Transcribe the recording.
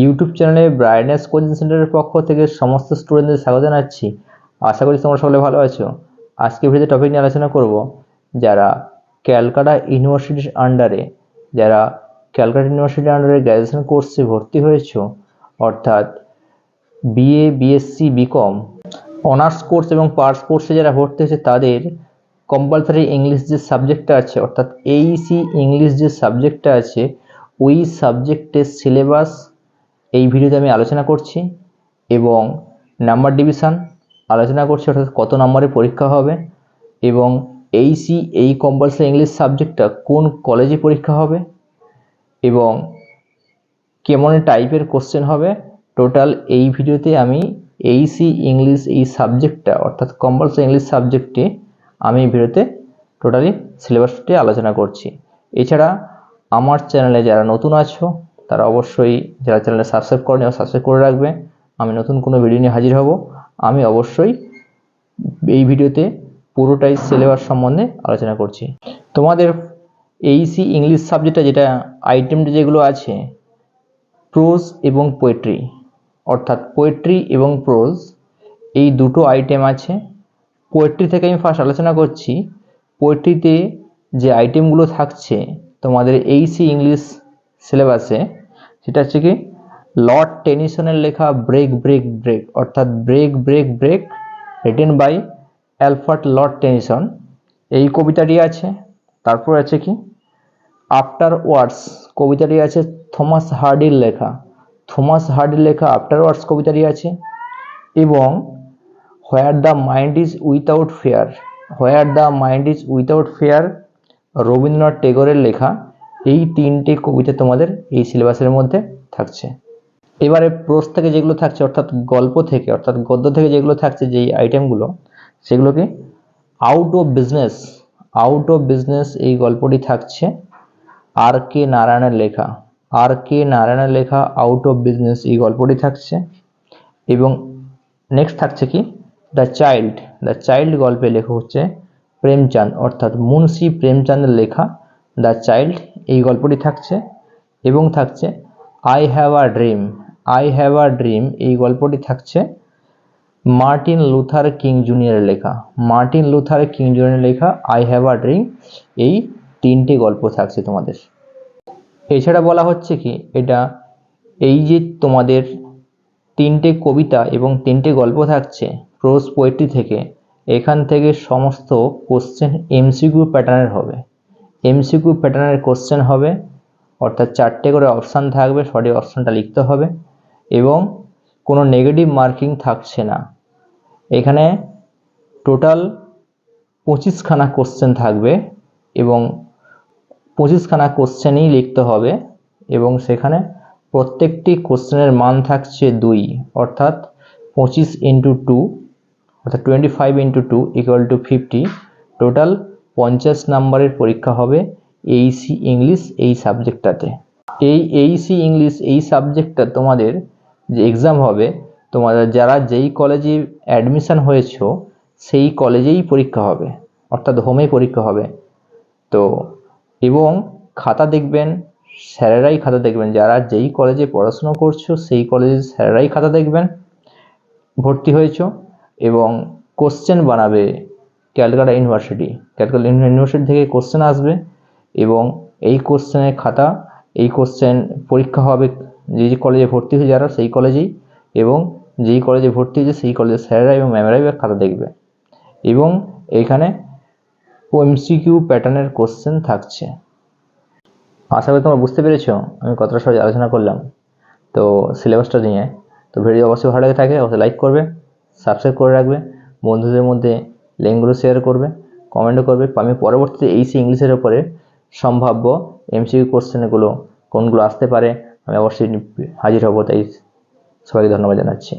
YouTube চ্যানেলে brightness coaching সেন্টারের পক্ষ থেকে সমস্ত স্টুডেন্টদের স্বাগত জানাচ্ছি। আশা করি তোমরা সকলে ভালো আছো। আজকে ভিডিওতে টপিক নিয়ে আলোচনা করব যারা ক্যালকাটা ইউনিভার্সিটির আন্ডারে গ্র্যাজুয়েশন কোর্সে ভর্তি হয়েছো, অর্থাৎ BA, BSc, BCom, honours course এবং পার্স কোর্সে যারা ভর্তি হয়েছে তাদের কম্পালসারি ইংলিশ যে সাবজেক্টটা আছে, অর্থাৎ এইসি ইংলিশ যে সাবজেক্টটা আছে, ওই সাবজেক্টের সিলেবাস এই ভিডিওতে আমি আলোচনা করছি এবং নাম্বার ডিভিশন আলোচনা করছি, অর্থাৎ কত নম্বরের পরীক্ষা হবে এবং এই কম্পালসারি ইংলিশ সাবজেক্টটা কোন কলেজে পরীক্ষা হবে এবং কেমন টাইপের কোশ্চেন হবে। টোটাল এই ভিডিওতে আমি এইসি ইংলিশ এই সাবজেক্টটা, অর্থাৎ কম্পালসারি ইংলিশ সাবজেক্টে আমি এই ভিডিওতে টোটালি সিলেবাসটি আলোচনা করছি। এছাড়া আমার চ্যানেলে যারা নতুন আছো তারা অবশ্যই, যারা চ্যানেলে সাবস্ক্রাইব করেনি সাবস্ক্রাইব করে রাখবে। আমি নতুন কোনো ভিডিও নিয়ে হাজির হব। আমি অবশ্যই এই ভিডিওতে পুরোটাই সিলেবাস সম্বন্ধে আলোচনা করছি। তোমাদের এইসি ইংলিশ সাবজেক্টটা যেটা আইটেম যেগুলো আছে, প্রোজ এবং পোয়েট্রি, অর্থাৎ পোয়েট্রি এবং প্রোজ এই দুটো আইটেম আছে। পোয়েট্রি থেকে আমি ফার্স্ট আলোচনা করছি। পোয়েট্রিতে যে আইটেমগুলো থাকছে তোমাদের এইসি ইংলিশ সিলেবাসে, সেটা হচ্ছে কি লর্ড টেনিসনের লেখা ব্রেক ব্রেক ব্রেক, অর্থাৎ break break break written by Alfred Lord Tennyson, এই কবিতাটি আছে। তারপর আছে কি আফটার ওয়ার্ডস কবিতাটি আছে থমাস হার্ডির লেখা, আফটার ওয়ার্ডস কবিতাটি আছে। এবং where the mind is without fear Rabindranath টেগোরের লেখা, এই তিনটে কবিতা তোমাদের এই সিলেবাসের মধ্যে থাকছে। এবারে প্রোজ থেকে যেগুলো থাকছে, অর্থাৎ গল্প থেকে, অর্থাৎ গদ্য থেকে যেগুলো থাকছে, যেই আইটেমগুলো, সেগুলোকে আউট অফ বিজনেস এই গল্পটি থাকছে আর কে নারায়ণের লেখা আউট অফ বিজনেস এই গল্পটি থাকছে। এবং নেক্সট থাকছে কি দ্য চাইল্ড গল্পের লেখক হচ্ছে প্রেমচাঁদ, অর্থাৎ মুন্সি প্রেমচাঁদের লেখা দ্য চাইল্ড এই গল্পটি থাকছে। এবং থাকছে আই হ্যাভ আ ড্রিম এই গল্পটি থাকছে মার্টিন লুথার কিং জুনিয়রের লেখা আই হ্যাভ আ ড্রিম, এই তিনটে গল্প থাকছে তোমাদের। এছাড়া বলা হচ্ছে কি এটা এই যে তোমাদের তিনটে কবিতা এবং তিনটে গল্প থাকছে প্রোজ পোয়েট্রি থেকে, এখান থেকে সমস্ত কোশ্চেন এমসিকিউ প্যাটার্নের কোশ্চেন হবে, অর্থাৎ 4টে করে অপশান থাকবে, সঠিক অপশানটা লিখতে হবে এবং কোনো নেগেটিভ মার্কিং থাকছে না। এখানে টোটাল 25খানা কোশ্চেন থাকবে এবং 25খানা কোশ্চেনই লিখতে হবে এবং সেখানে প্রত্যেকটি কোশ্চেনের মান থাকছে 2, অর্থাৎ 25 × 2 অর্থাৎ 25 × 2 = 50। টোটাল 50 নম্বরের পরীক্ষা হবে এইসি ইংলিশ এই সাবজেক্টটাতে। এই এইসি ইংলিশ এই সাবজেক্টটা তোমাদের যে এক্সাম হবে, তোমাদের যারা যেই কলেজে অ্যাডমিশন হয়েছো সেই কলেজেই পরীক্ষা হবে, অর্থাৎ হোমে পরীক্ষা হবে। তো এবং খাতা দেখবেন, স্যারেরাই খাতা দেখবেন, যারা যেই কলেজে পড়াশুনো করছো সেই কলেজের স্যারেরাই খাতা দেখবেন, ভর্তি হয়েছো। এবং কোশ্চেন বানাবে ক্যালকাটা ইউনিভার্সিটি থেকে কোশ্চেন আসবে এবং এই কোশ্চেনের খাতা, এই কোশ্চেন পরীক্ষা হবে যে কলেজে ভর্তি হয়েছে যারা সেই কলেজেই, এবং যেই কলেজে ভর্তি হয়েছে সেই কলেজের স্যারেরা এবং ম্যামেরাই খাতা দেখবে। এবং এখানে এমসিকিউ প্যাটার্নের কোশ্চেন থাকছে। আশা করি তোমরা বুঝতে পেরেছো আমি কতটা সহজে আলোচনা করলাম তো সিলেবাসটা নিয়ে। তো ভিডিও অবশ্যই ভালো লাগে থাকে অবশ্যই লাইক করবে, সাবস্ক্রাইব করে রাখবে, বন্ধুদের মধ্যে লিঙ্কগুলো শেয়ার করবে, কমেন্টও করবে। আমি পরবর্তীতে এইসি ইংলিশের ওপরে সম্ভাব্য এমসিকিউ কোশ্চেনগুলো কোনগুলো আসতে পারে আমি অবশ্যই হাজির হব। তাই সবাইকে ধন্যবাদ জানাচ্ছি।